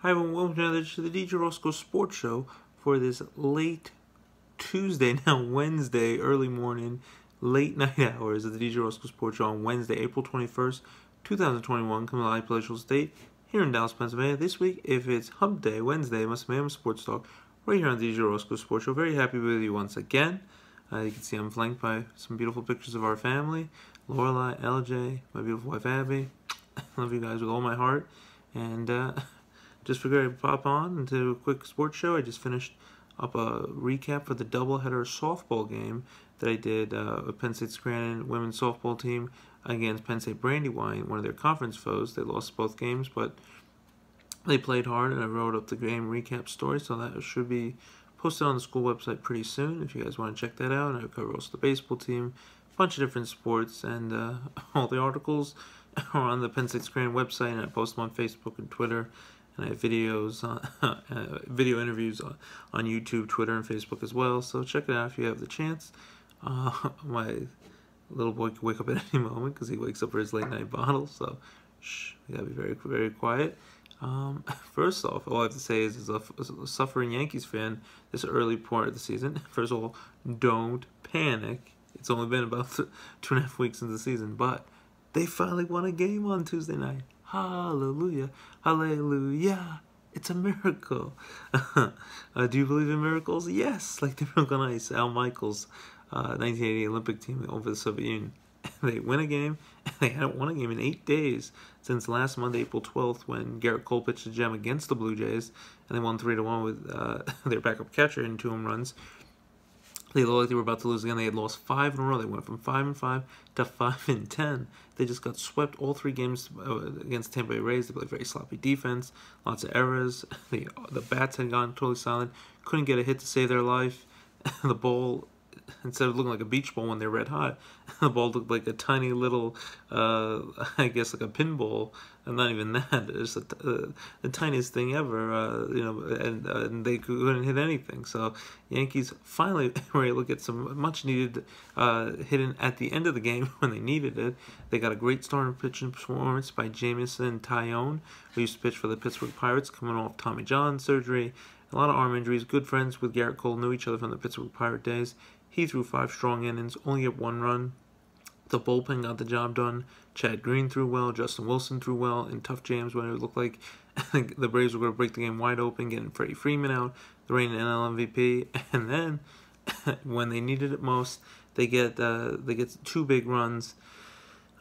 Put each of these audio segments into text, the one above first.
Hi everyone, welcome to the DJ Roscoe Sports Show for this late Tuesday, now Wednesday, early morning, late night hours of the DJ Roscoe Sports Show on Wednesday, April 21st, 2021, coming live Palatial State here in Dallas, Pennsylvania. This week, if it's Hump Day, Wednesday, must be Sports Talk, right here on the DJ Roscoe Sports Show. Very happy with you once again. You can see I'm flanked by some beautiful pictures of our family, Lorelai, LJ, my beautiful wife Abby. Love you guys with all my heart. And just figured I'd pop on into a quick sports show. I just finished up a recap for the doubleheader softball game that I did with Penn State Scranton women's softball team against Penn State Brandywine, one of their conference foes. They lost both games, but they played hard, and I wrote up the game recap story, so that should be posted on the school website pretty soon if you guys want to check that out. And I cover also the baseball team, a bunch of different sports, and all the articles are on the Penn State Scranton website, and I post them on Facebook and Twitter. And I have videos, video interviews on YouTube, Twitter, and Facebook as well. So check it out if you have the chance. My little boy can wake up at any moment because he wakes up for his late night bottle. So shh, you gotta be very, very quiet. First off, all I have to say is, as a suffering Yankees fan, this early part of the season, first of all, don't panic. It's only been about 2.5 weeks into the season, but they finally won a game on Tuesday night. Hallelujah, hallelujah, it's a miracle. Do you believe in miracles? Yes, like the Miracle on Ice, Al Michaels' 1980 Olympic team over the Soviet Union. They win a game, and they hadn't won a game in 8 days since last Monday, April 12th, when Garrett Cole pitched a gem against the Blue Jays, and they won 3-1 with their backup catcher in 2 home runs. They looked like they were about to lose again. They had lost 5 in a row. They went from 5-5 to 5-10. They just got swept all 3 games against Tampa Bay Rays. They played very sloppy defense, lots of errors. The bats had gone totally silent. Couldn't get a hit to save their life. The ball, instead of looking like a beach ball when they're red hot, the ball looked like a tiny little, I guess like a pinball, and not even that. It's the tiniest thing ever, and they couldn't hit anything. So Yankees finally were able to get some much needed hitting at the end of the game when they needed it. They got a great starting pitching performance by Jamison Tyone, who used to pitch for the Pittsburgh Pirates, coming off Tommy John surgery. A lot of arm injuries. Good friends with Garrett Cole, knew each other from the Pittsburgh Pirate days. He threw 5 strong innings, only get 1 run. The bullpen got the job done. Chad Green threw well. Justin Wilson threw well in tough jams when it looked like the Braves were going to break the game wide open, getting Freddie Freeman out, the reigning NL MVP. And then, when they needed it most, they get 2 big runs.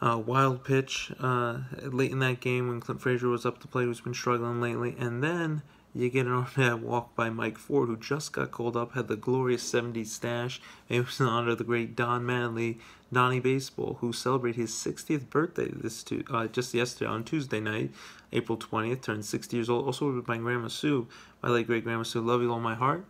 Wild pitch late in that game when Clint Frazier was up to play, who's been struggling lately. And then you get an RBI walk by Mike Ford, who just got called up, had the glorious 70s stash. It was in honor of the great Don Manley, Donnie Baseball, who celebrated his 60th birthday just yesterday on Tuesday night, April 20th, turned 60 years old. Also with my Grandma Sue, my late great Grandma Sue, love you all my heart.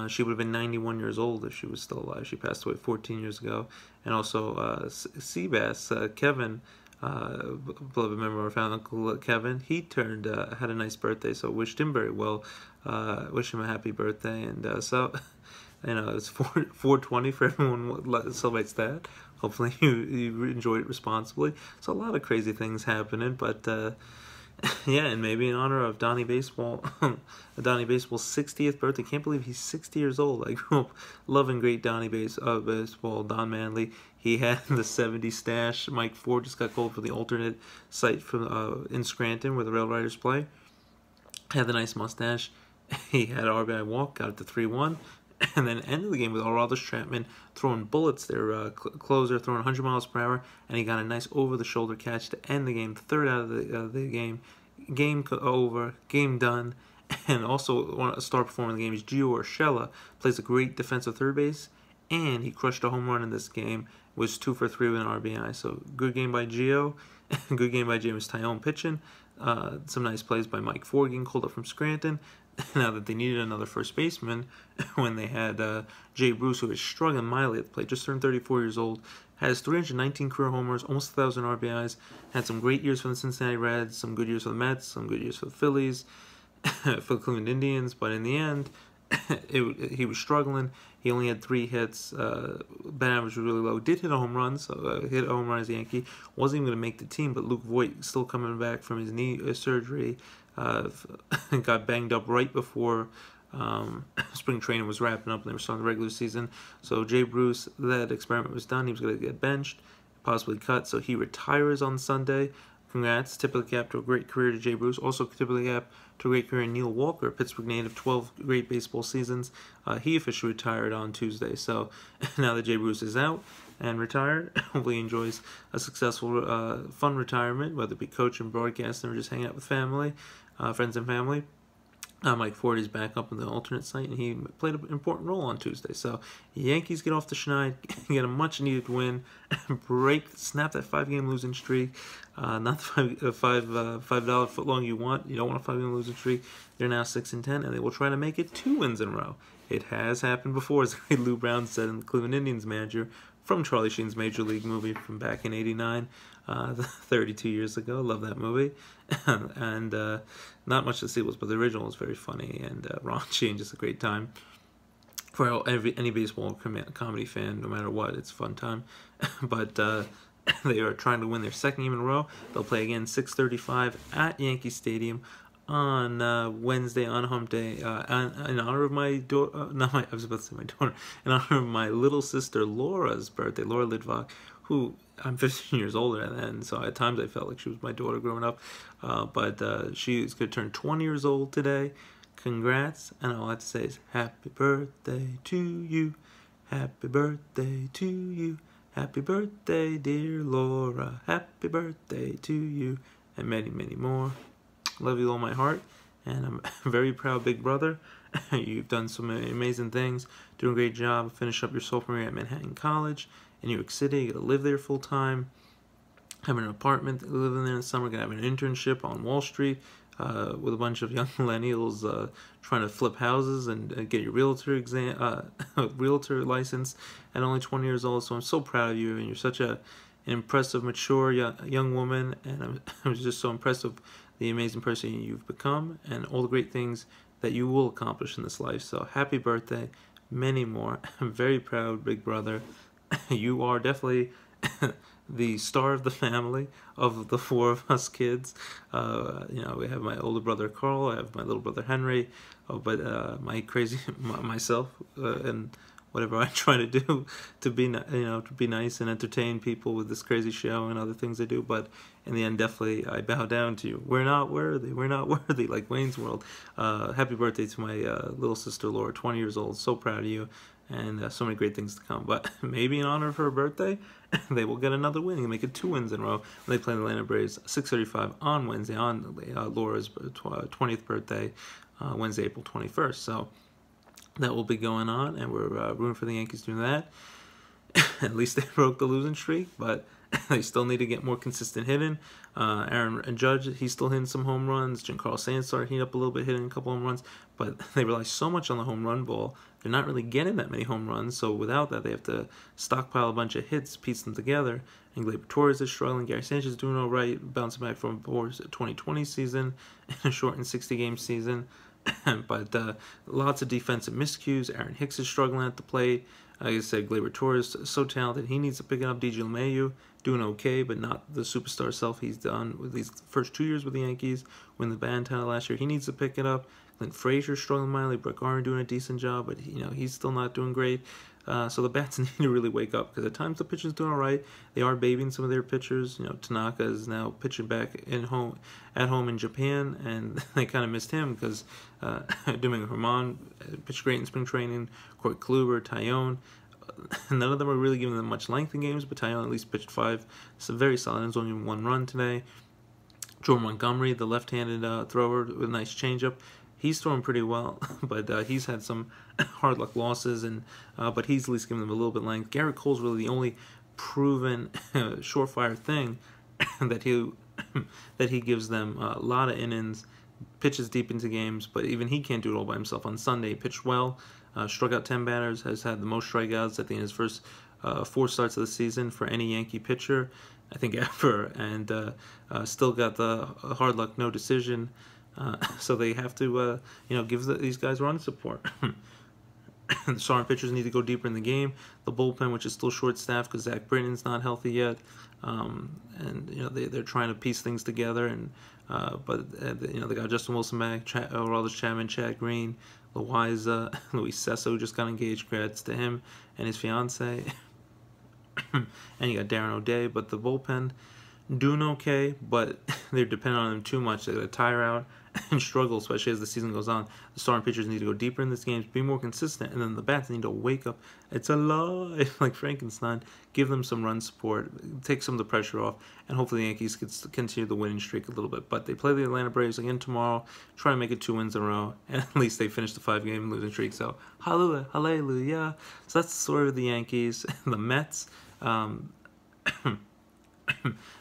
She would have been 91 years old if she was still alive. She passed away 14 years ago. And also Seabass, Kevin, beloved member of our family, Uncle Kevin, he had a nice birthday, so wished him very well. Wish him a happy birthday. And so, it's 420 for everyone who celebrates that. Hopefully you enjoyed it responsibly. So a lot of crazy things happening, but yeah, and maybe in honor of Donnie Baseball, Donnie Baseball's 60th birthday. Can't believe he's 60 years old. I grew up loving great Donnie Baseball, Don Manley. He had the 70 stash. Mike Ford just got called for the alternate site from in Scranton where the Rail Riders play. Had the nice mustache. He had an RBI walk, got it to 3-1. And then ended the game with Aroldis Chapman throwing bullets, their closer, throwing 100 miles per hour, and he got a nice over-the-shoulder catch to end the game, 3rd out of the game. Game over, game done. And also a star performer in the game is Gio Urshela, plays a great defensive third base, and he crushed a home run in this game, was 2 for 3 with an RBI. So good game by Gio, good game by James Tyone pitching, some nice plays by Mike Ford getting called up from Scranton. Now that they needed another first baseman, when they had Jay Bruce, who is struggling mildly at the plate, just turned 34 years old, has 319 career homers, almost 1,000 RBIs, had some great years for the Cincinnati Reds, some good years for the Mets, some good years for the Phillies, for the Cleveland Indians, but in the end, he was struggling. He only had 3 hits. Bat average was really low. Did hit a home run, so hit a home run as a Yankee. Wasn't even going to make the team, but Luke Voigt, still coming back from his knee surgery, got banged up right before spring training was wrapping up and they were starting the regular season. So Jay Bruce, that experiment was done. He was going to get benched, possibly cut. So he retires on Sunday. Congrats, tip of the cap to a great career to Jay Bruce. Also, tip of the cap to a great career in Neil Walker, Pittsburgh native, 12 great baseball seasons. He officially retired on Tuesday. So now that Jay Bruce is out and retired, hopefully he enjoys a successful, fun retirement, whether it be coaching, broadcasting, or just hanging out with family, friends and family. Mike Ford is back up on the alternate site, and he played an important role on Tuesday. So Yankees get off the schneid, get a much-needed win, snap that 5-game losing streak. Not the $5 foot-long you want. You don't want a 5-game losing streak. They're now 6-10, and they will try to make it 2 wins in a row. It has happened before, as Lou Brown said, in the Cleveland Indians manager from Charlie Sheen's Major League movie from back in '89, 32 years ago. Love that movie. And not much to see but the original was very funny and raunchy and just a great time for any baseball comedy fan, no matter what. It's a fun time. But they are trying to win their 2nd game in a row. They'll play again 6:35 at Yankee Stadium on Wednesday, on Hump Day, in honor of my daughter, I was about to say my daughter, in honor of my little sister Laura's birthday, Laura Lidvok, who I'm 15 years older than, so at times I felt like she was my daughter growing up, but she's going to turn 20 years old today. Congrats, and all I have to say is happy birthday to you, happy birthday to you, happy birthday dear Laura, happy birthday to you, and many, many more. Love you with all my heart, and I'm a very proud big brother. You've done some amazing things, doing a great job. Finish up your sophomore year at Manhattan College in New York City. You get to live there full time, having an apartment, living there in the summer. Gonna have an internship on Wall Street with a bunch of young millennials trying to flip houses and get your realtor realtor license at only 20 years old. So I'm so proud of you, and you're such an impressive, mature young woman, and I'm just so impressed with the amazing person you've become and all the great things that you will accomplish in this life. So happy birthday, many more. I'm very proud, big brother. You are definitely the star of the family, of the 4 of us kids. We have my older brother Carl, I have my little brother Henry, but myself, and whatever I try to do to be nice and entertain people with this crazy show and other things I do. But in the end, definitely I bow down to you. We're not worthy, like Wayne's World. Happy birthday to my little sister Laura, 20 years old. So proud of you, and so many great things to come. But maybe in honor of her birthday, they will get another win and make it 2 wins in a row when they play the Atlanta Braves 6:35 on Wednesday, on Laura's 20th birthday, Wednesday, April 21st. So that will be going on, and we're rooting for the Yankees doing that. At least they broke the losing streak, but they still need to get more consistent hitting. Aaron Judge, he's still hitting some home runs. Giancarlo Stanton started heating up a little bit, hitting a couple home runs, but they rely so much on the home run ball. They're not really getting that many home runs, so without that, they have to stockpile a bunch of hits, piece them together. And Gleyber Torres is struggling. Gary Sanchez is doing all right, bouncing back from Boar's 2020 season and a shortened 60-game season. But lots of defensive miscues. Aaron Hicks is struggling at the plate. Like I said, Gleyber Torres is so talented. He needs to pick it up. DJ LeMahieu doing okay, but not the superstar self he's done with these first 2 years with the Yankees. Win the band title last year. He needs to pick it up. Clint Frazier struggling mildly. Brett Gardner doing a decent job, but he's still not doing great. So the bats need to really wake up, because at times the pitchers doing all right. They are babying some of their pitchers. Tanaka is now pitching back at home in Japan, and they kind of missed him because Domingo Germán pitched great in spring training. Corey Kluber, Tyone, none of them are really giving them much length in games, but Tyone at least pitched 5. So very solid. There's only 1 run today. Jordan Montgomery, the left-handed thrower with a nice changeup, he's throwing pretty well, but he's had some hard luck losses, but he's at least giving them a little bit of length. Garrett Cole's really the only proven surefire thing that he gives them a lot of innings, pitches deep into games, but even he can't do it all by himself. On Sunday, he pitched well, struck out 10 batters, has had the most strikeouts at the end of his first 4 starts of the season for any Yankee pitcher, I think, ever, and still got the hard luck no decision So they have to, give these guys run support. The starting pitchers need to go deeper in the game. The bullpen, which is still short-staffed because Zach Britton's not healthy yet, and they're trying to piece things together. And they got Justin Wilson back, Aroldis Chapman, Chad Green, Loaiza, Luis Sesso just got engaged. Congrats to him and his fiance. And you got Darren O'Day, but the bullpen doing okay, but they're dependent on him too much. They're going to tire out and struggle, especially as the season goes on. The starting pitchers need to go deeper in this game, be more consistent, and then the bats need to wake up. It's alive, like Frankenstein. Give them some run support, take some of the pressure off, and hopefully the Yankees can continue the winning streak a little bit. But they play the Atlanta Braves again tomorrow, try to make it 2 wins in a row, and at least they finish the 5-game losing streak. So, hallelujah, hallelujah. So that's the story of the Yankees. The Mets,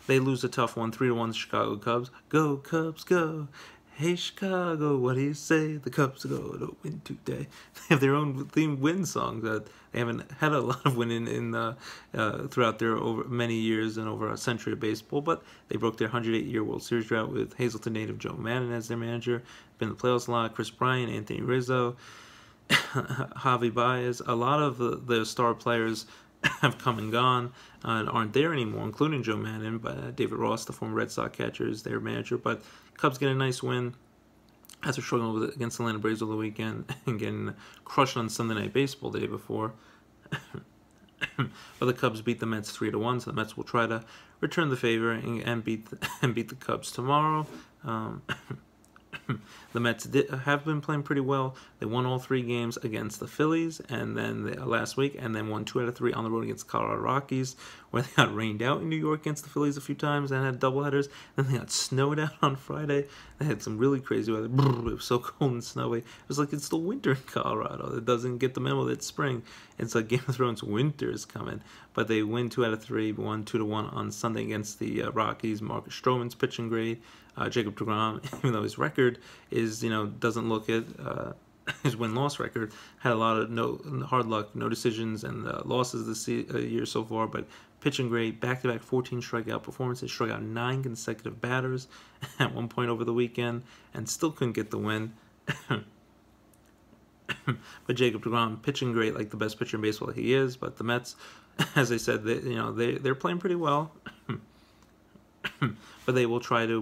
they lose a tough one, 3-1 the Chicago Cubs. Go, Cubs, go. Hey, Chicago, what do you say? The Cubs go to win today. They have their own theme win song that they haven't had a lot of winning throughout their over many years and over a century of baseball, but they broke their 108-year World Series drought with Hazleton native Joe Madden as their manager. Been in the playoffs a lot. Chris Bryant, Anthony Rizzo, Javi Baez. A lot of the star players have come and gone and aren't there anymore, including Joe Madden, but David Ross, the former Red Sox catcher, is their manager. But Cubs get a nice win after struggling against the Atlanta Braves over the weekend and getting crushed on Sunday Night Baseball the day before. But the Cubs beat the Mets 3-1, so the Mets will try to return the favor and beat the Cubs tomorrow. The Mets have been playing pretty well. They won all 3 games against the Phillies and then last week, and then won 2 out of 3 on the road against the Colorado Rockies, where they got rained out in New York against the Phillies a few times and had doubleheaders. Then they got snowed out on Friday. They had some really crazy weather. It was so cold and snowy. It was like it's still winter in Colorado. It doesn't get the memo that it's spring. It's like Game of Thrones, winter is coming. But they win 2 out of 3, won 2-1 on Sunday against the Rockies. Marcus Stroman's pitching great. Jacob deGrom, even though his record is, doesn't look at his win-loss record, had a lot of hard luck, no decisions, and losses this year so far, but pitching great, back-to-back 14 strikeout performances, struck out 9 consecutive batters at one point over the weekend, and still couldn't get the win. But Jacob deGrom pitching great, like the best pitcher in baseball he is, but the Mets, as I said, they're playing pretty well. But they will try to,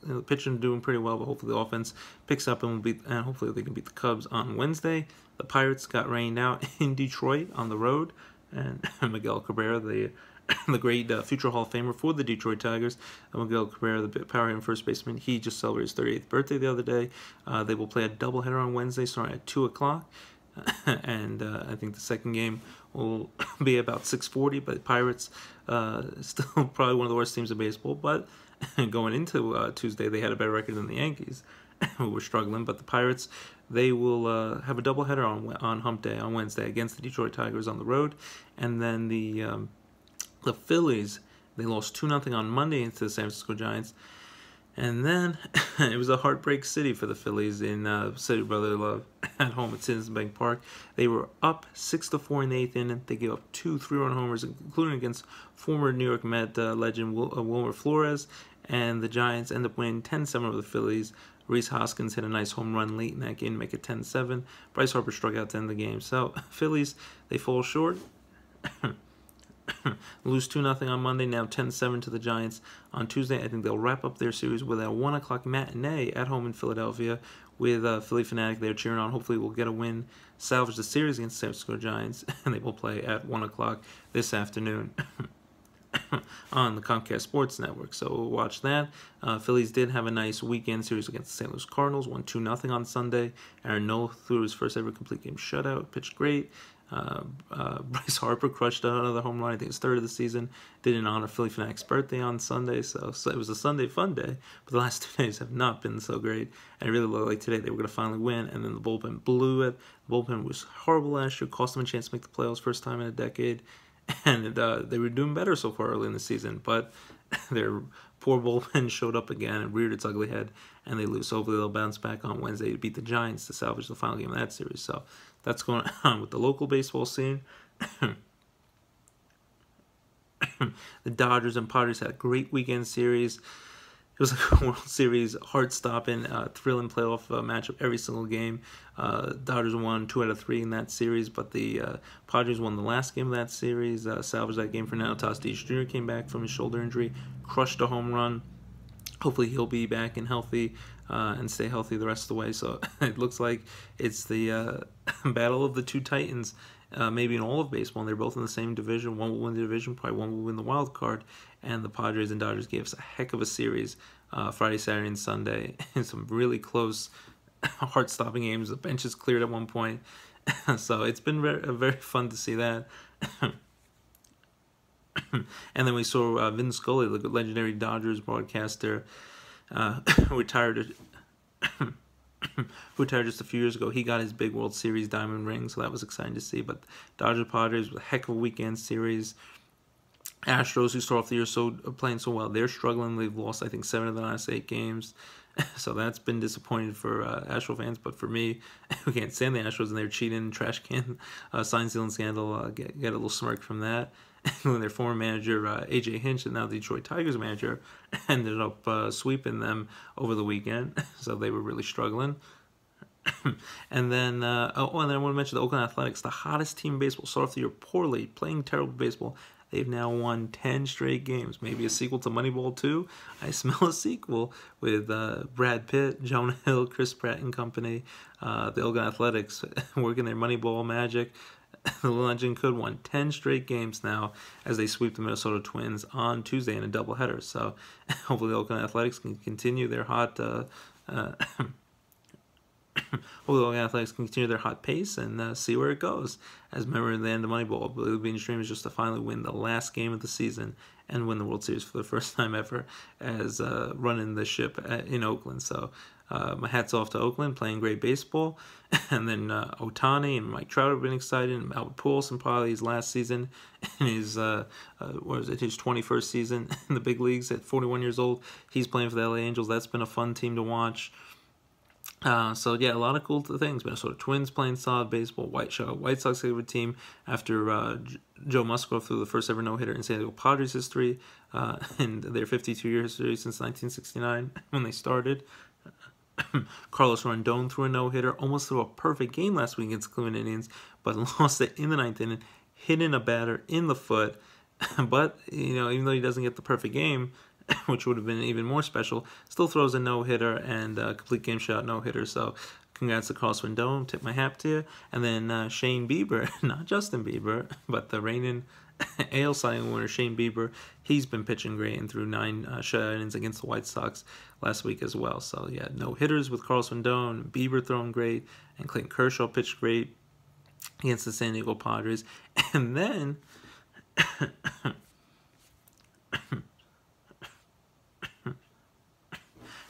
the pitching doing pretty well, but hopefully the offense picks up and hopefully they can beat the Cubs on Wednesday. The Pirates got rained out in Detroit on the road, and Miguel Cabrera, the great future Hall of Famer for the Detroit Tigers, Miguel Cabrera, the power hitting first baseman, he just celebrated his 38th birthday the other day. They will play a doubleheader on Wednesday starting at 2 o'clock. And I think the second game will be about 6:40, but Pirates still probably one of the worst teams in baseball, but going into Tuesday they had a better record than the Yankees, who were struggling. But the Pirates, they will have a doubleheader on Hump Day on Wednesday against the Detroit Tigers on the road, and then the Phillies, they lost 2-0 on Monday to the San Francisco Giants. And then it was a heartbreak city for the Phillies in City of Brotherly Love at home at Citizens Bank Park. They were up 6-4 in the 8th inning. They gave up 2 3-run homers, including against former New York Met legend Wilmer Flores. And the Giants end up winning 10-7 over the Phillies. Reese Hoskins hit a nice home run late in that game to make it 10-7. Bryce Harper struck out to end the game. So Phillies, they fall short. Lose 2-0 on Monday, now 10-7 to the Giants. On Tuesday, I think they'll wrap up their series with a 1 o'clock matinee at home in Philadelphia with Philly Fanatic there cheering on. Hopefully we'll get a win, salvage the series against the San Francisco Giants, and they will play at 1 o'clock this afternoon on the Comcast Sports Network. So we'll watch that. Phillies did have a nice weekend series against the St. Louis Cardinals, won 2-0 on Sunday. Aaron Nola threw his first ever complete game shutout, pitched great. Bryce Harper crushed another home run. I think it's 3rd of the season. Did in honor of Philly Fanatic's birthday on Sunday, so it was a Sunday fun day. But the last 2 days have not been so great. And it really looked like today they were going to finally win, and then the bullpen blew it. The bullpen was horrible last year, cost them a chance to make the playoffs, first time in a decade. And they were doing better so far early in the season, but their poor bullpen showed up again and reared its ugly head, and they lose. So hopefully they'll bounce back on Wednesday to beat the Giants to salvage the final game of that series. So that's going on with the local baseball scene. The Dodgers and Padres had a great weekend series. it was like a World Series heart-stopping, thrilling playoff matchup every single game. Dodgers won 2 out of 3 in that series, but the Padres won the last game of that series, salvaged that game. Fernando Tatis Jr. came back from his shoulder injury, crushed a home run. Hopefully he'll be back and healthy and stay healthy the rest of the way. So it looks like it's the battle of the two titans, maybe in all of baseball. And they're both in the same division. One will win the division, probably one will win the wild card. And the Padres and Dodgers gave us a heck of a series Friday, Saturday, and Sunday. And some really close, heart-stopping games. The benches cleared at one point. So it's been very fun to see that. And then we saw Vin Scully, the legendary Dodgers broadcaster, who retired just a few years ago. He got his big World Series diamond ring, so that was exciting to see. But Dodgers Padres was a heck of a weekend series. Astros, who start off the year playing so well, they're struggling. They've lost, I think, 7 of the last 8 games. So that's been disappointing for Astro fans. But for me, we can't stand the Astros, and they're cheating, trash can, sign stealing scandal. Get a little smirk from that. And their former manager, A.J. Hinch, and now the Detroit Tigers manager, ended up sweeping them over the weekend. So they were really struggling. And then, and then I want to mention the Oakland Athletics, the hottest team in baseball, started off the year poorly, playing terrible baseball. They've now won 10 straight games. Maybe a sequel to Moneyball 2. I smell a sequel with Brad Pitt, Jonah Hill, Chris Pratt and company. The Oakland Athletics working their Moneyball magic. The legend could won 10 straight games now as they sweep the Minnesota Twins on Tuesday in a doubleheader. So hopefully the Oakland Athletics can continue their hot pace and see where it goes. As remember in the end of Moneyball, Blue Bean's dream is just to finally win the last game of the season and win the World Series for the first time ever as running the ship in Oakland. So my hat's off to Oakland, playing great baseball. And then Ohtani and Mike Trout have been excited. And Albert Pujols in probably his last season in his, his 21st season in the big leagues at 41 years old. He's playing for the LA Angels. That's been a fun team to watch. So yeah, a lot of cool things. Minnesota Twins playing solid baseball. White Sox have a team after Joe Musgrove threw the first ever no-hitter in San Diego Padres history in their 52-year history since 1969 when they started. Carlos Rondon threw a no-hitter, almost threw a perfect game last week against the Cleveland Indians, but lost it in the 9th inning, hitting a batter in the foot. But even though he doesn't get the perfect game, which would have been even more special, still throws a no-hitter and a complete game shutout no-hitter. So congrats to Carlos Rendon, tip my hat to you. And then Shane Bieber, not Justin Bieber, but the reigning AL Cy Young winner Shane Bieber, he's been pitching great and threw 9 shutout innings against the White Sox last week as well. So yeah, no-hitters with Carlos Rendon, Bieber throwing great, and Clayton Kershaw pitched great against the San Diego Padres. And then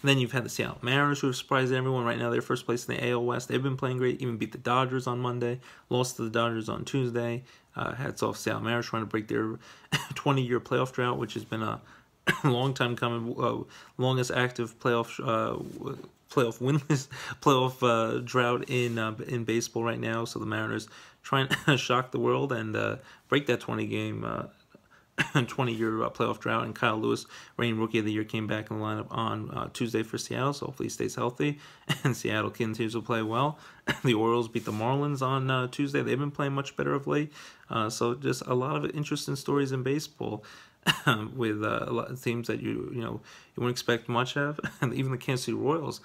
then you've had the Seattle Mariners, who have surprised everyone. Right now, they're first place in the AL West. They've been playing great, even beat the Dodgers on Monday, lost to the Dodgers on Tuesday. Hats off Seattle Mariners trying to break their 20-year playoff drought, which has been a long time coming, longest active playoff winless playoff drought in baseball right now. So the Mariners trying to shock the world and break that 20-year playoff drought. And Kyle Lewis, reigning Rookie of the Year, came back in the lineup on Tuesday for Seattle, so hopefully he stays healthy and Seattle continues to play well. The Orioles beat the Marlins on Tuesday. They've been playing much better of late. So just a lot of interesting stories in baseball with a lot of teams that you wouldn't expect much of. And even the Kansas City Royals,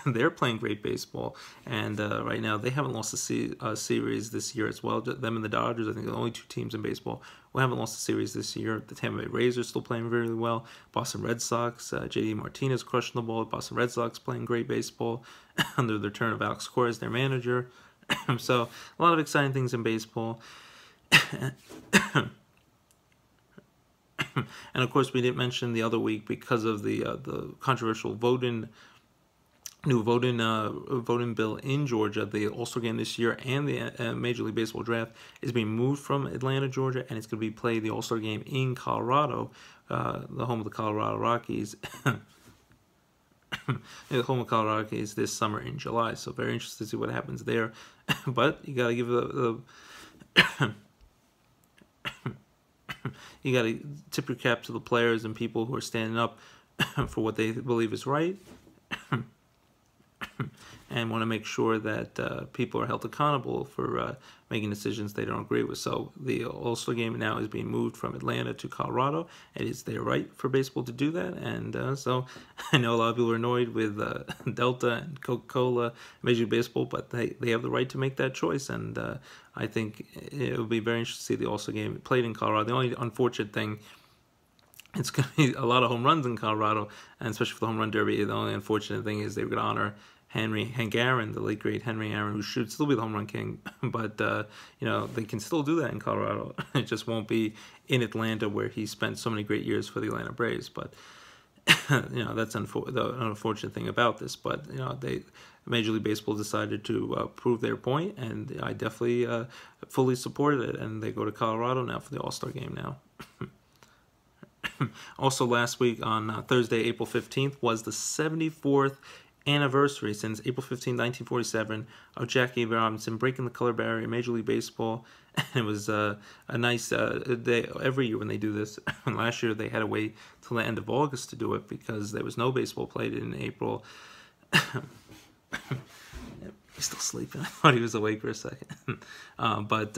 they're playing great baseball, and right now they haven't lost a series this year as well. Them and the Dodgers, I think, are the only 2 teams in baseball who haven't lost a series this year. The Tampa Bay Rays are still playing very well. Boston Red Sox, J.D. Martinez crushing the ball. Boston Red Sox playing great baseball under the return of Alex Cora as their manager. So a lot of exciting things in baseball. And of course, we didn't mention the other week because of the controversial new voting bill in Georgia. The All-Star game this year and the Major League Baseball draft is being moved from Atlanta, Georgia, and it's going to be played the All-Star game in Colorado, the home of the Colorado Rockies. The home of Colorado Rockies this summer in July. So very interested to see what happens there. But you got to give you got to tip your cap to the players and people who are standing up for what they believe is right, and want to make sure that people are held accountable for making decisions they don't agree with. So the All-Star Game now is being moved from Atlanta to Colorado. It is their right for baseball to do that, and so I know a lot of people are annoyed with Delta and Coca-Cola, Major League Baseball, but they have the right to make that choice, and I think it will be very interesting to see the All-Star Game played in Colorado. The only unfortunate thing, it's going to be a lot of home runs in Colorado, and especially for the home run derby. The only unfortunate thing is they're going to honor Hank Aaron, the late great Henry Aaron, who should still be the home run king, but they can still do that in Colorado. It just won't be in Atlanta, where he spent so many great years for the Atlanta Braves. But that's the unfortunate thing about this. But Major League Baseball decided to prove their point, and I definitely fully supported it. And they go to Colorado now for the All-Star Game now. Also, last week on Thursday, April 15th, was the 74th anniversary since April 15, 1947, of Jackie Robinson breaking the color barrier in Major League Baseball. And it was a nice day every year when they do this. Last year they had to wait till the end of August to do it because there was no baseball played in April. He's still sleeping. I thought he was awake for a second. But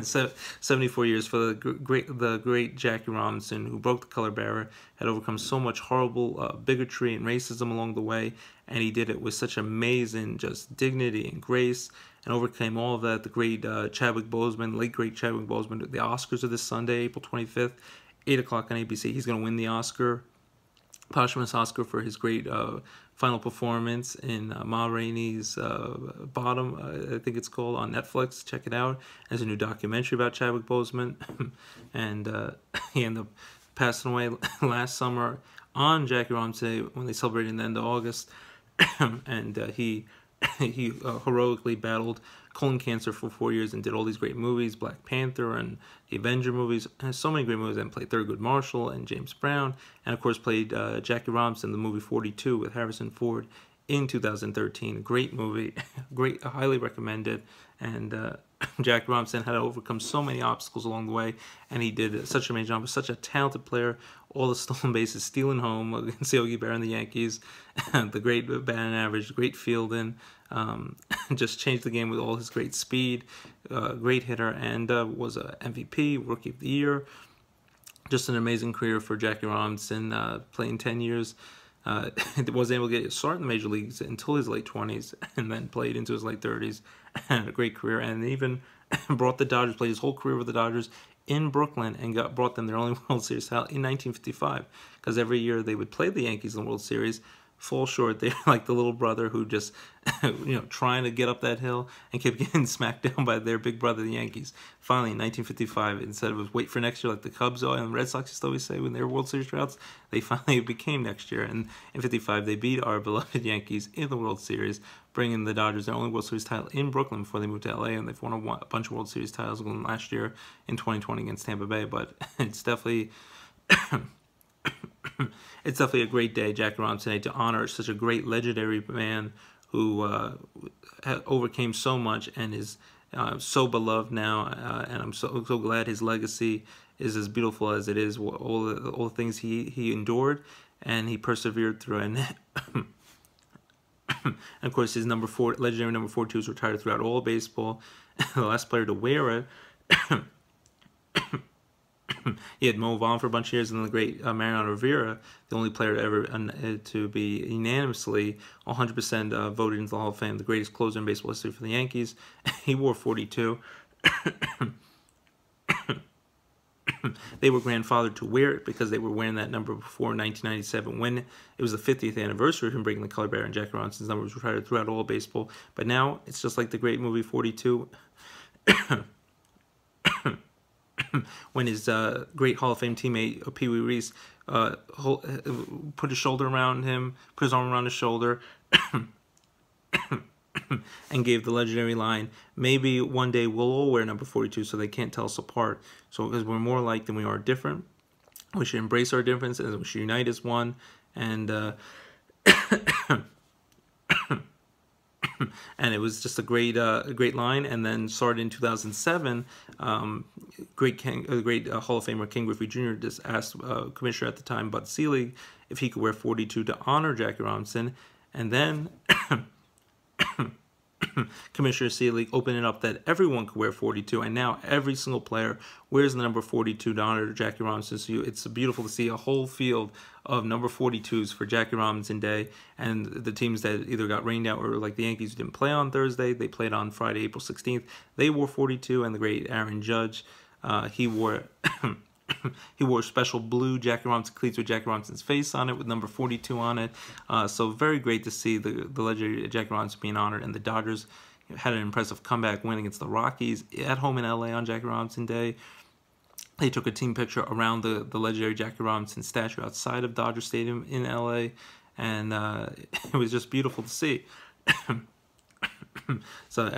74 years for the great Jackie Robinson, who broke the color barrier, had overcome so much horrible bigotry and racism along the way, and he did it with such amazing just dignity and grace, and overcame all of that. The great Chadwick Boseman, late great Chadwick Boseman. The Oscars are this Sunday, April 25th, 8 o'clock on ABC. He's going to win the Oscar, posthumous Oscar, for his great final performance in Ma Rainey's Bottom, I think it's called, on Netflix. Check it out. There's a new documentary about Chadwick Boseman, and he ended up passing away last summer on Jackie Robinson Day when they celebrated the end of August, and he heroically battled colon cancer for 4 years and did all these great movies, Black Panther and the Avenger movies, and so many great movies, and played Thurgood Marshall and James Brown, and of course played Jackie Robinson in the movie 42 with Harrison Ford in 2013. Great movie, great, highly recommended, and Jackie Robinson had to overcome so many obstacles along the way, and he did such an amazing job. Such a talented player, all the stolen bases, stealing home against Yogi Berra and the Yankees, the great batting average, great fielding, just changed the game with all his great speed, great hitter, and was a MVP, Rookie of the Year. Just an amazing career for Jackie Robinson, playing 10 years. Wasn't able to get a start in the major leagues until his late 20s, and then played into his late 30s. Had a great career, and even brought the Dodgers, played his whole career with the Dodgers in Brooklyn, and brought them their only World Series title in 1955. Because every year they would play the Yankees in the World Series, fall short. They're like the little brother who just, trying to get up that hill and kept getting smacked down by their big brother, the Yankees. Finally, in 1955, instead of wait for next year like the Cubs and the Red Sox used to always say when they were World Series droughts, they finally became next year. And in 55, they beat our beloved Yankees in the World Series, bringing the Dodgers their only World Series title in Brooklyn before they moved to LA, and they've won a bunch of World Series titles last year in 2020 against Tampa Bay. But it's definitely it's definitely a great day, Jackie Robinson Day, to honor such a great legendary man who overcame so much and is so beloved now, and I'm so glad his legacy is as beautiful as it is. All the things he endured and he persevered through, and and of course his legendary number 42 is retired throughout all of baseball. The last player to wear it. He had Mo Vaughn for a bunch of years, and the great Mariano Rivera, the only player ever to be unanimously 100% voted into the Hall of Fame, the greatest closer in baseball history for the Yankees. He wore 42. They were grandfathered to wear it because they were wearing that number before 1997, when it was the 50th anniversary of him breaking the color barrier, and Jackie Robinson's number was retired throughout all of baseball. But now it's just like the great movie 42. When his great Hall of Fame teammate Pee Wee Reese put his shoulder around him, put his arm around his shoulder, and gave the legendary line, "Maybe one day we'll all wear number 42 so they can't tell us apart. So because we're more alike than we are different, we should embrace our differences and we should unite as one." And and it was just a great line. And then started in 2007, great Hall of Famer Ken Griffey Jr. just asked Commissioner at the time, Bud Selig, if he could wear 42 to honor Jackie Robinson. And then Commissioner Seeley opened it up that everyone could wear 42, and now every single player wears the number 42 to honor Jackie Robinson. So it's beautiful to see a whole field of number 42s for Jackie Robinson Day, and the teams that either got rained out or like the Yankees who didn't play on Thursday, they played on Friday, April 16th. They wore 42, and the great Aaron Judge, he wore he wore special blue Jackie Robinson cleats with Jackie Robinson's face on it with number 42 on it. So very great to see the legendary Jackie Robinson being honored. And the Dodgers had an impressive comeback win against the Rockies at home in LA on Jackie Robinson Day. They took a team picture around the legendary Jackie Robinson statue outside of Dodger Stadium in LA. And it was just beautiful to see. So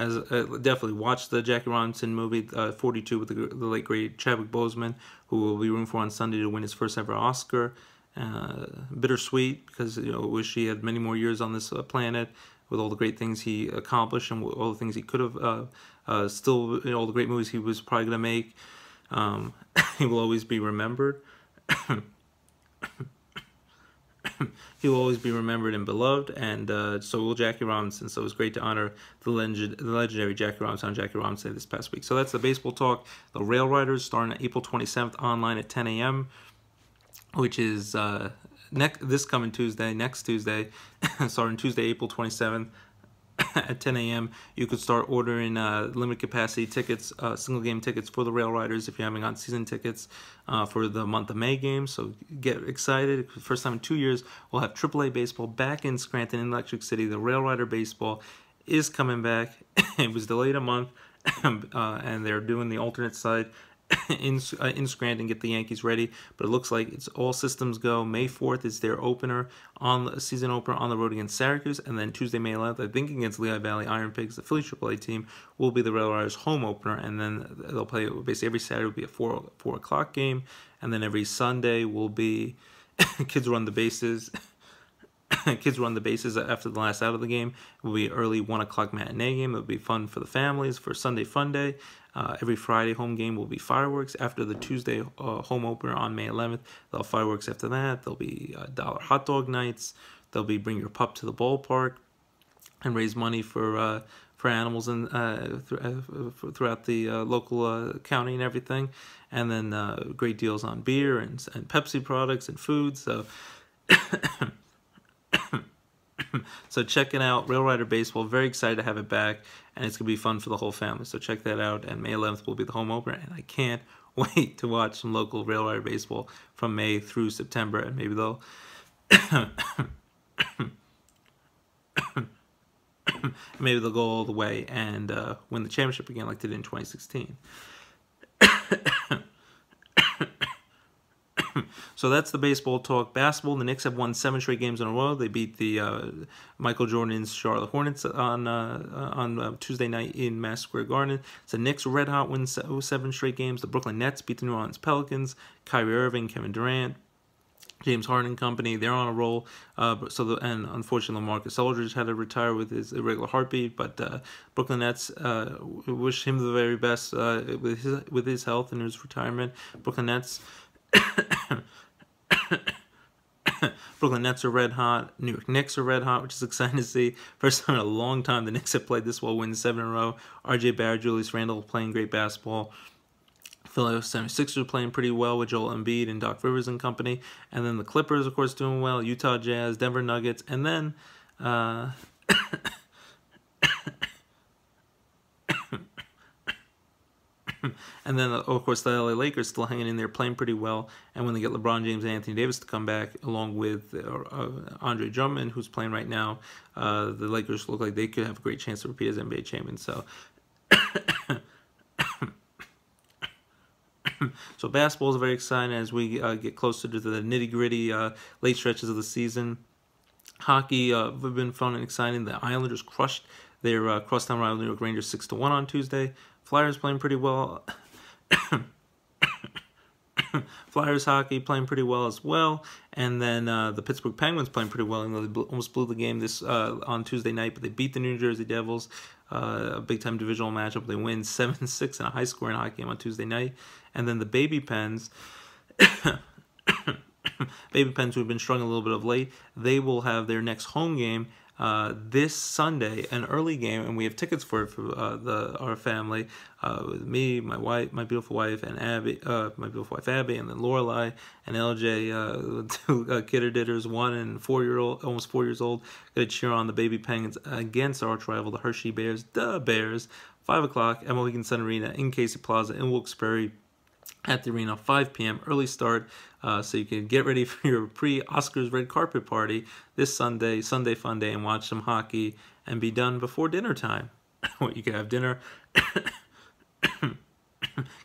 definitely watch the Jackie Robinson movie, 42, with the late great Chadwick Boseman, who will be rooting for on Sunday to win his first ever Oscar. Bittersweet, because wish he had many more years on this planet with all the great things he accomplished and all the things he could have still, all the great movies he was probably going to make. He will always be remembered. He will always be remembered and beloved, and so will Jackie Robinson. So it was great to honor the legendary Jackie Robinson on Jackie Robinson Day this past week. So that's the baseball talk. The Rail Riders starting April 27th online at 10 a.m., which is this coming Tuesday, next Tuesday, starting Tuesday, April 27th. At 10 a.m. You could start ordering limited capacity tickets, single game tickets for the Rail Riders if you haven't gotten season tickets for the month of May games. So get excited. First time in 2 years, we'll have AAA baseball back in Scranton in Electric City. The Rail Rider baseball is coming back. It was delayed a month, and they're doing the alternate site in Scranton, get the Yankees ready, but it looks like it's all systems go. May 4th is their opener, on the season opener on the road against Syracuse, and then Tuesday, May 11th, I think against Lehigh Valley Iron Pigs, the Philly AAA team, will be the Rail Riders home opener, and then they'll play basically every Saturday will be a 4 o'clock game, and then every Sunday will be Kids Run the Bases. Kids Run the Bases after the last out of the game. It will be early 1 o'clock matinee game. It will be fun for the families for Sunday Fun Day. Every Friday home game will be fireworks. After the Tuesday home opener on May 11th, they'll have fireworks after that. There'll be dollar hot dog nights. There'll be bring your pup to the ballpark and raise money for animals and throughout the local county and everything. And then great deals on beer and Pepsi products and food. So so check it out, Rail Rider Baseball. Very excited to have it back, and it's going to be fun for the whole family. So check that out, and May 11th will be the home opener, and I can't wait to watch some local Rail Rider Baseball from May through September, and maybe they'll maybe they'll go all the way and win the championship again like they did in 2016. So that's the baseball talk. Basketball, the Knicks have won 7 straight games in a row. They beat the Michael Jordan's Charlotte Hornets on Tuesday night in Madison Square Garden. So Knicks red hot, win 7 straight games. The Brooklyn Nets beat the New Orleans Pelicans. Kyrie Irving, Kevin Durant, James Harden and company, they're on a roll. And unfortunately, Marcus Aldridge had to retire with his irregular heartbeat. But Brooklyn Nets wish him the very best with his health and his retirement. Brooklyn Nets. Brooklyn Nets are red hot. New York Knicks are red hot, which is exciting to see. First time in a long time the Knicks have played this well, win 7 in a row. R.J. Barrett, Julius Randle playing great basketball. Philadelphia 76ers are playing pretty well with Joel Embiid and Doc Rivers and company. And then the Clippers, of course, doing well. Utah Jazz, Denver Nuggets. And then and then, of course, the LA Lakers still hanging in there, playing pretty well. And when they get LeBron James and Anthony Davis to come back, along with Andre Drummond, who's playing right now, the Lakers look like they could have a great chance to repeat as NBA champions. So, so basketball is very exciting as we get closer to the nitty-gritty late stretches of the season. Hockey have been fun and exciting. The Islanders crushed their crosstown rival New York Rangers 6-1 on Tuesday. Flyers playing pretty well. Flyers hockey playing pretty well as well. And then the Pittsburgh Penguins playing pretty well. They almost blew the game on Tuesday night, but they beat the New Jersey Devils. A big-time divisional matchup. They win 7-6 in a high-scoring hockey game on Tuesday night. And then the Baby Pens Baby Pens, who have been struggling a little bit of late, they will have their next home game this Sunday, an early game, and we have tickets for it for our family, with me, my wife, my beautiful wife, and Abby, my beautiful wife Abby, and then Lorelai and LJ, two kidder didders, 1 and 4-year-old, almost 4 years old, going to cheer on the Baby Penguins against our arch rival, the Hershey Bears, 5 o'clock, at Mohegan Sun Arena in Casey Plaza in Wilkes-Barre. At the arena, 5 p.m. early start, so you can get ready for your pre-Oscars red carpet party this Sunday fun day, and watch some hockey and be done before dinner time. You can have dinner. You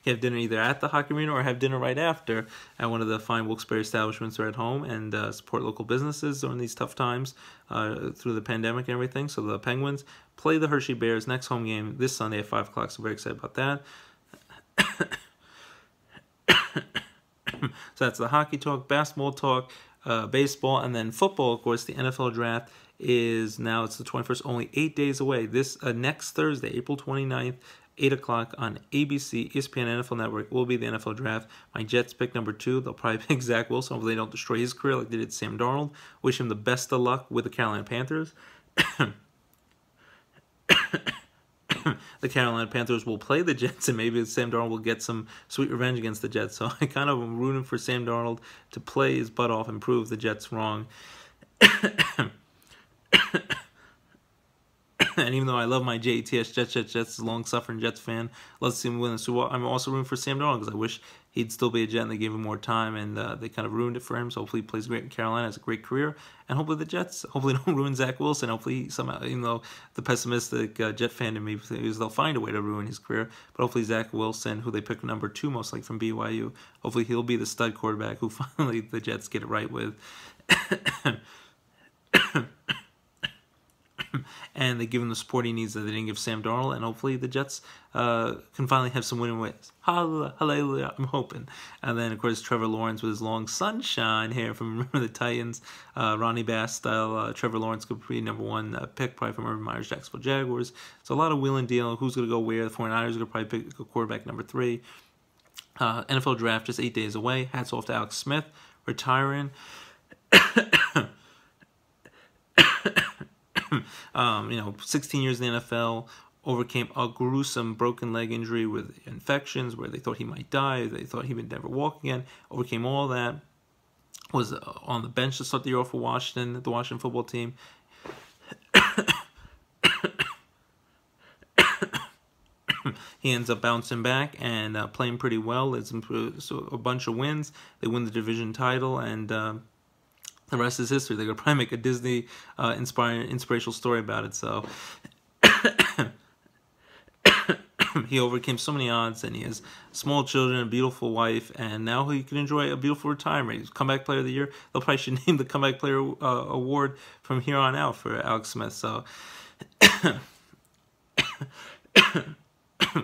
can have dinner either at the hockey arena or have dinner right after at one of the fine Wilkes-Barre establishments or at home, and support local businesses during these tough times through the pandemic and everything. So the Penguins play the Hershey Bears next home game this Sunday at 5 o'clock. So very excited about that. So that's the hockey talk, basketball talk, baseball, and then football. Of course, the NFL draft is now, it's the 21st, only 8 days away. This next Thursday, April 29th, 8 o'clock on ABC, ESPN, NFL Network will be the NFL draft. My Jets pick number 2. They'll probably pick Zach Wilson. Hopefully they don't destroy his career like they did Sam Darnold. Wish him the best of luck with the Carolina Panthers. The Carolina Panthers will play the Jets, and maybe Sam Darnold will get some sweet revenge against the Jets. So I kind of am rooting for Sam Darnold to play his butt off and prove the Jets wrong. And even though I love my JETS, Jets, long-suffering Jets fan, love to see him win the Super Bowl, I'm also rooting for Sam Darnold because I wish he'd still be a Jet, and they gave him more time, and they kind of ruined it for him. So hopefully he plays great in Carolina, has a great career, and hopefully the Jets, hopefully don't ruin Zach Wilson. Hopefully somehow, even though the pessimistic Jet fan in me is they'll find a way to ruin his career, but hopefully Zach Wilson, who they picked number 2 most likely from BYU, hopefully he'll be the stud quarterback who finally the Jets get it right with. And they give him the support he needs that they didn't give Sam Darnold, and hopefully the Jets can finally have some winning ways. Hallelujah, I'm hoping. And then, of course, Trevor Lawrence with his long sunshine hair from Remember the Titans, Ronnie Bass style. Trevor Lawrence could be number 1 pick, probably from Urban Meyer's Jacksonville Jaguars. So a lot of wheel and deal. Who's going to go where? The 49ers are going to probably pick a quarterback number 3. NFL draft just 8 days away. Hats off to Alex Smith, retiring. 16 years in the NFL, overcame a gruesome broken leg injury with infections where they thought he might die, they thought he would never walk again, overcame all that, was on the bench to start the year off for Washington, the Washington football team. He ends up bouncing back and playing pretty well. It's a bunch of wins. They win the division title, and the rest is history. They're going to probably make a Disney inspirational story about it. So he overcame so many odds, and he has small children, a beautiful wife, and now he can enjoy a beautiful retirement. He's Comeback Player of the Year. They'll probably should name the Comeback Player award from here on out for Alex Smith. So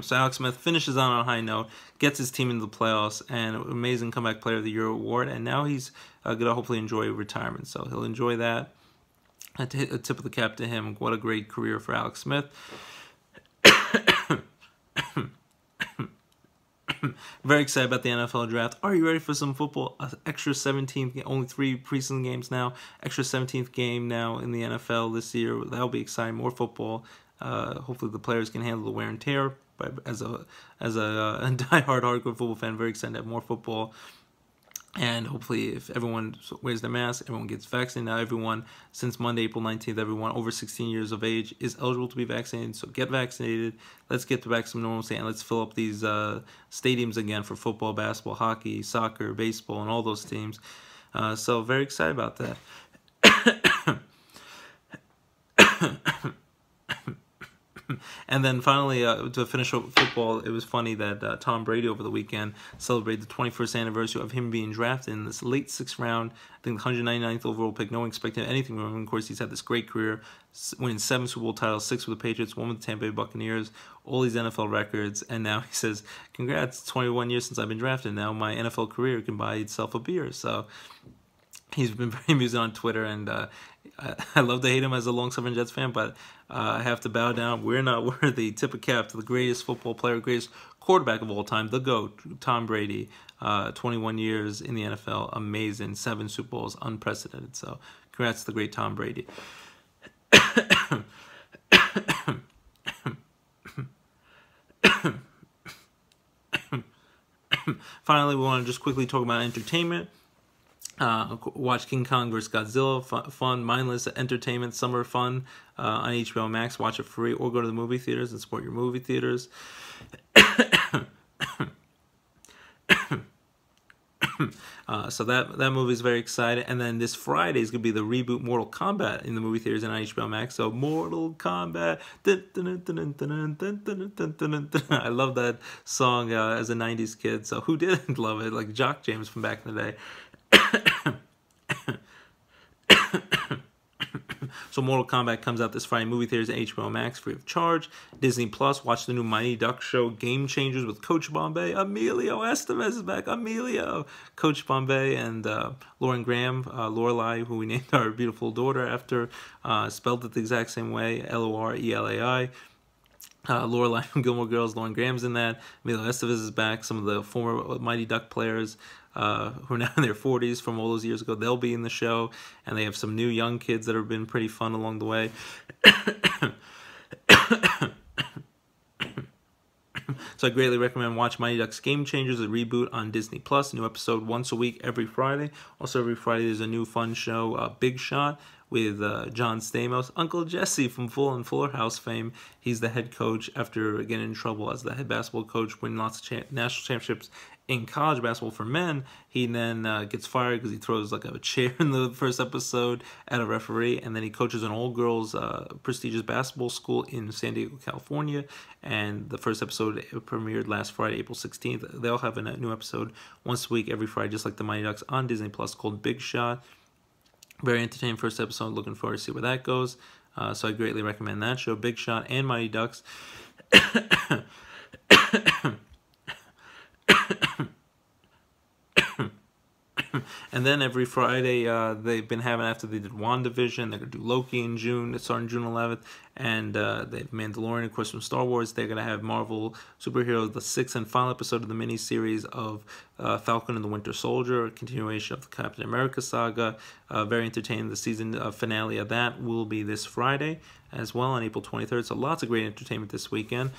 so Alex Smith finishes on a high note, gets his team into the playoffs, and an amazing Comeback Player of the Year award, and now he's going to hopefully enjoy retirement. So he'll enjoy that. A tip of the cap to him. What a great career for Alex Smith. Very excited about the NFL draft. Are you ready for some football? Extra 17th, only 3 preseason games now. Extra 17th game now in the NFL this year. That'll be exciting. More football. Hopefully the players can handle the wear and tear. But as a diehard hardcore football fan, very excited to have more football. And hopefully if everyone wears their mask, everyone gets vaccinated. Now everyone, since Monday, April 19th, everyone over 16 years of age is eligible to be vaccinated. So get vaccinated. Let's get back to some normalcy, and let's fill up these stadiums again for football, basketball, hockey, soccer, baseball, and all those teams. So very excited about that. And then finally, to finish up football, it was funny that Tom Brady over the weekend celebrated the 21st anniversary of him being drafted in this late 6th round. I think the 199th overall pick. No one expected anything from him. Of course, he's had this great career, winning 7 Super Bowl titles, 6 with the Patriots, 1 with the Tampa Bay Buccaneers, all these NFL records. And now he says, congrats, 21 years since I've been drafted. Now my NFL career can buy itself a beer. So he's been very amusing on Twitter, and I love to hate him as a long-suffering Jets fan, but I have to bow down. We're not worthy. Tip of cap to the greatest football player, greatest quarterback of all time, the GOAT, Tom Brady, 21 years in the NFL, amazing, 7 Super Bowls, unprecedented. So congrats to the great Tom Brady. Finally, we want to just quickly talk about entertainment. Watch King Kong vs. Godzilla, fun, mindless entertainment, summer fun on HBO Max. Watch it free, or go to the movie theaters and support your movie theaters. So that movie is very exciting. And then this Friday is going to be the reboot Mortal Kombat in the movie theaters and on HBO Max. So Mortal Kombat. I love that song as a 90s kid. So who didn't love it? Like Jock James from back in the day. So Mortal Kombat comes out this Friday, movie theaters and HBO Max, free of charge. Disney Plus, watch the new Mighty Ducks show, Game Changers, with Coach Bombay. Emilio Estevez is back. Emilio. Coach Bombay and Lauren Graham, Lorelai, who we named our beautiful daughter after, spelled it the exact same way, Lorelai. Lorelai from Gilmore Girls, Lauren Graham's in that. Emilio Estevez is back. Some of the former Mighty Duck players who are now in their 40s from all those years ago, they'll be in the show. And they have some new young kids that have been pretty fun along the way. So I greatly recommend watch Mighty Ducks Game Changers, a reboot on Disney Plus. New episode once a week, every Friday. Also every Friday there's a new fun show, Big Shot, with John Stamos, Uncle Jesse from Full and Fuller House fame. He's the head coach after getting in trouble as the head basketball coach, winning lots of national championships in college basketball for men. He then gets fired because he throws like a chair in the first episode at a referee, and then he coaches an all-girls prestigious basketball school in San Diego, California, and the first episode premiered last Friday, April 16th. They'll have a new episode once a week, every Friday, just like the Mighty Ducks on Disney Plus, called Big Shot. Very entertaining first episode. Looking forward to see where that goes. So I greatly recommend that show, Big Shot and Mighty Ducks. And then every Friday, they've been having, after they did WandaVision, they're going to do Loki in June. It's starting June 11th. And they have Mandalorian, of course, from Star Wars. They're going to have Marvel Superheroes, the 6th and final episode of the miniseries of Falcon and the Winter Soldier, a continuation of the Captain America saga. Very entertaining. The season finale of that will be this Friday as well, on April 23rd. So lots of great entertainment this weekend.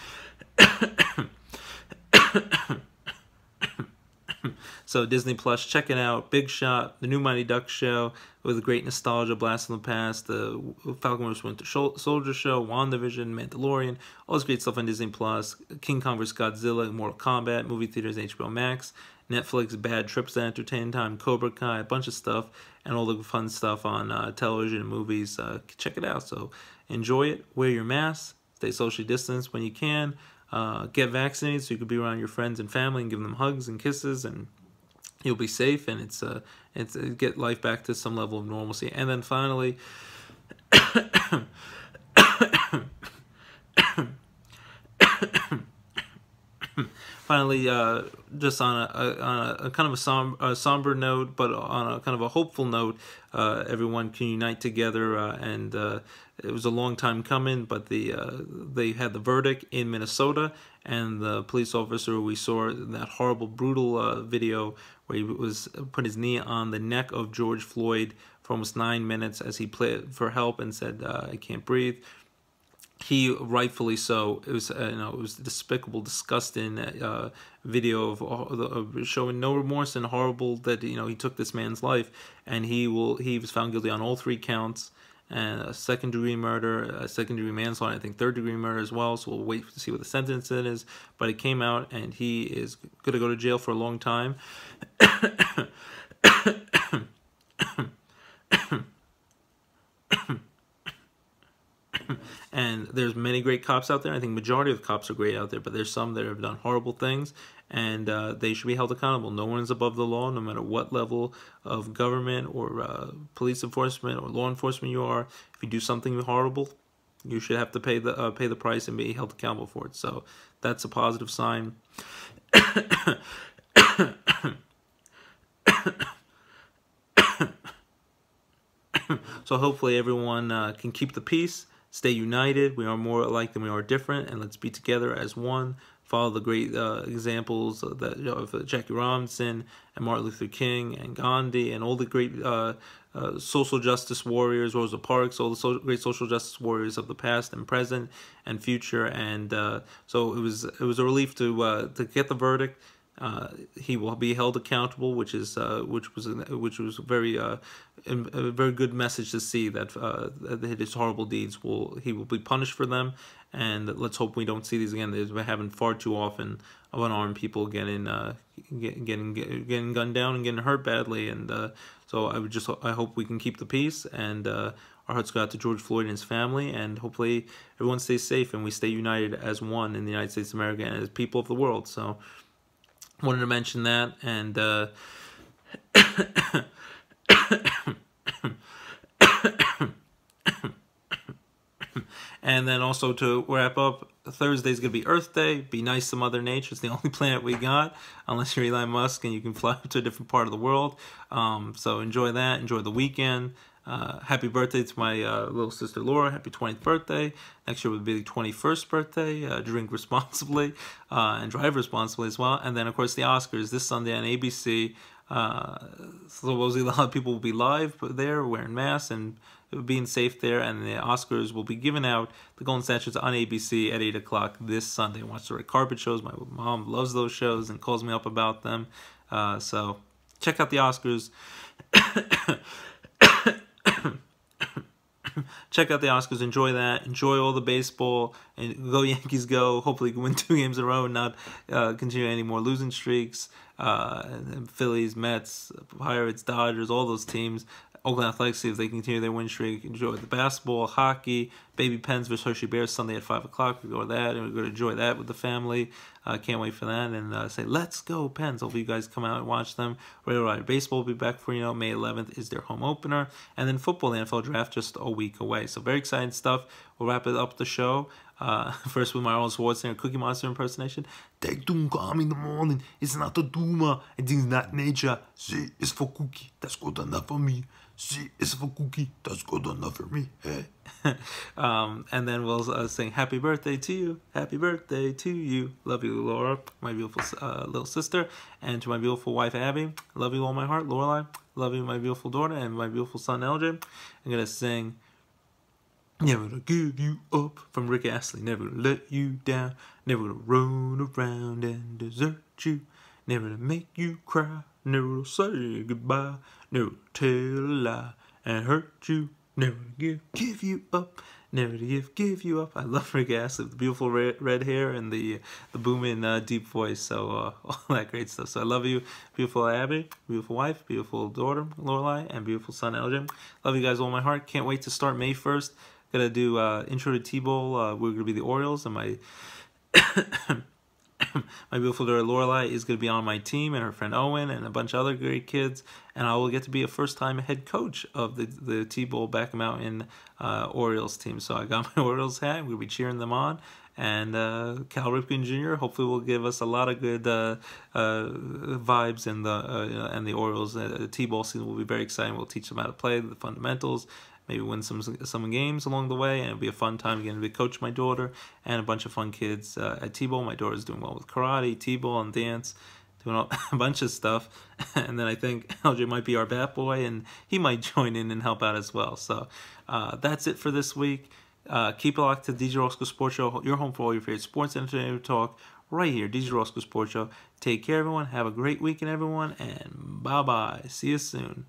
So Disney Plus, check it out. Big Shot, the new Mighty Ducks show with a great nostalgia blast from the past, the Falcon vs. Winter Soldier show, WandaVision, Mandalorian, all this great stuff on Disney Plus. King Kong vs. Godzilla, Mortal Kombat, movie theaters, HBO Max, Netflix, Bad Trips at Entertainment Time, Cobra Kai, a bunch of stuff, and all the fun stuff on television and movies. Check it out. So enjoy it. Wear your mask. Stay socially distanced when you can. Get vaccinated so you can be around your friends and family and give them hugs and kisses, and you'll be safe, and it's get life back to some level of normalcy. And then finally, just on a kind of a somber note, but on a kind of a hopeful note, everyone can unite together, and it was a long time coming, but they had the verdict in Minnesota, and the police officer, we saw in that horrible, brutal video where he was put his knee on the neck of George Floyd for almost 9 minutes as he pleaded for help and said, "I can't breathe." He, rightfully so, it was it was despicable, disgusting video of showing no remorse and horrible that he took this man's life, and he was found guilty on all 3 counts, and second-degree murder, second-degree manslaughter, I think third-degree murder as well. So we'll wait to see what the sentence is. But it came out, and he is going to go to jail for a long time. And there's many great cops out there. I think majority of the cops are great out there, but there's some that have done horrible things, and they should be held accountable. No one is above the law, no matter what level of government or police enforcement or law enforcement you are. If you do something horrible, you should have to pay the price and be held accountable for it. So that's a positive sign. So hopefully everyone can keep the peace. Stay united. We are more alike than we are different, and let's be together as one follow the great examples of Jackie Robinson and Martin Luther King and Gandhi and all the great social justice warriors, Rosa Parks, all the great social justice warriors of the past and present and future. And so it was a relief to get the verdict. He will be held accountable, which was very a very good message to see that his horrible deeds he will be punished for them, and let's hope we don't see these again. They've been happening far too often of unarmed people getting gunned down and getting hurt badly, and so I hope we can keep the peace, and our hearts go out to George Floyd and his family, and hopefully everyone stays safe and we stay united as one in the United States of America and as people of the world. So wanted to mention that, and and then also to wrap up, Thursday's going to be Earth Day. Be nice to Mother Nature. It's the only planet we got, unless you're Elon Musk and you can fly to a different part of the world. So enjoy that. Enjoy the weekend. Happy birthday to my little sister Laura. Happy 20th birthday. Next year will be the 21st birthday. Drink responsibly and drive responsibly as well. And then, of course, the Oscars this Sunday on ABC. Supposedly a lot of people will be live there wearing masks and being safe there. And the Oscars will be giving out the Golden Statues on ABC at 8 o'clock this Sunday. Watch the red carpet shows. My mom loves those shows and calls me up about them. So check out the Oscars. Check out the Oscars, enjoy that, enjoy all the baseball, and go Yankees go. Hopefully win 2 games in a row and not continue any more losing streaks. Phillies, Mets, Pirates, Dodgers, all those teams. Oakland Athletics, see if they continue their win streak. Enjoy the basketball, hockey, Baby Pens vs. Hershey Bears Sunday at 5 o'clock. We go to that, and we're going to enjoy that with the family. Can't wait for that, and say, let's go Pens. Hopefully you guys come out and watch them. Radio Rider Baseball will be back for, May 11th is their home opener. And then football, the NFL draft, just a week away. So very exciting stuff. We'll wrap it up the show. First with my Arnold Schwarzenegger Cookie Monster impersonation. Take don't come in the morning. It's not a duma. It is not nature. See, it's for Cookie. That's good enough for me. See, it's for Cookie. That's good enough for me. Hey. And then we'll sing happy birthday to you. Happy birthday to you. Love you, Laura, my beautiful little sister. And to my beautiful wife, Abby. Love you all my heart, Lorelai. Love you, my beautiful daughter, and my beautiful son, LJ. I'm going to sing Never Gonna Give You Up from Rick Astley. Never gonna let you down. Never gonna run around and desert you. Never gonna make you cry. Never gonna say goodbye. Never tell a lie and hurt you. Never gonna give you up. Never to give you up. I love Rick Astley with the beautiful red hair and the booming deep voice. So all that great stuff. So I love you, beautiful Abby, beautiful wife, beautiful daughter Lorelai, and beautiful son Elgin. Love you guys all my heart. Can't wait to start May 1st. Gonna do intro to T-Bowl. We're gonna be the Orioles, and my my beautiful daughter Lorelai is gonna be on my team, and her friend Owen, and a bunch of other great kids. And I will get to be a first-time head coach of the T-Bowl Back Mountain Orioles team. So I got my Orioles hat. We'll be cheering them on. And Cal Ripken Jr. hopefully will give us a lot of good vibes in the Orioles. The T-Ball season will be very exciting. We'll teach them how to play the fundamentals. Maybe win some games along the way, and it'll be a fun time again to be coach my daughter and a bunch of fun kids at T-Bowl. My daughter's doing well with karate, T-Ball, and dance, doing a bunch of stuff. And then I think LJ might be our bat boy, and he might join in and help out as well. So that's it for this week. Keep it locked to DJ Roscoe Sports Show, your home for all your favorite sports and entertainment talk, right here, DJ Roscoe Sports Show. Take care, everyone. Have a great weekend, everyone, and bye-bye. See you soon.